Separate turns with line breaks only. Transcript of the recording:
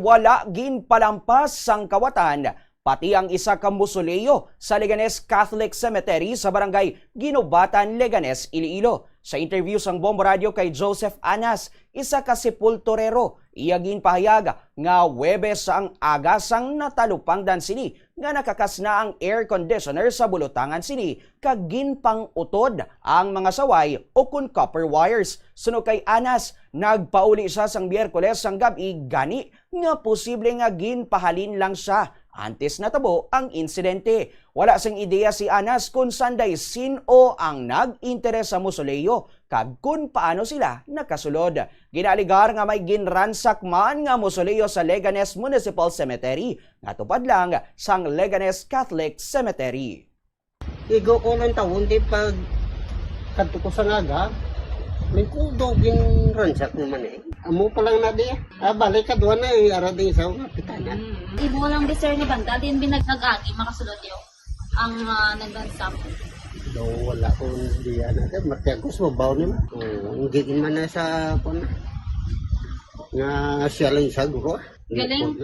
wala ginpalampas sang kawatan pati ang isa ka mausoleo sa Leganes Catholic Cemetery sa barangay Ginobatan, Leganes, Iloilo. Sa interview sang Bombo Radio kay Joseph Anas, isa ka sepulturero, iya ginpahayag nga Huwebes ang agasang natalupangdan sini nga nakakasna ang air conditioner sa bulutangan sini kag ginpang utod ang mga saway o kun copper wires. Suno kay Anas, nagpauli siya sang Biyerkules sang gabi gani nga posible nga ginpahalin lang siya antes natabo ang insidente. Wala sing ideya si Anas kung sanday sino ang nag-interes sa mausoleo kag kung paano sila nakasulod. Ginaligar nga may ginransak man nga mausoleo sa Leganes Municipal Cemetery nga tupad lang sang Leganes Catholic Cemetery.
Igo ko ng taon di pag kadto ko sa naga, may kudo ginransak naman eh. Amo pa lang na di. Balik ka doon na arading sa mga pitana.
Ibo lang biser ni Banda, din binagagi makasulod yun ang nagbansak.
Do wala ko diyan na. Matiyagos mabaw nila. Hindi man na sa pon. Nga siya lang sa guro.
Galing.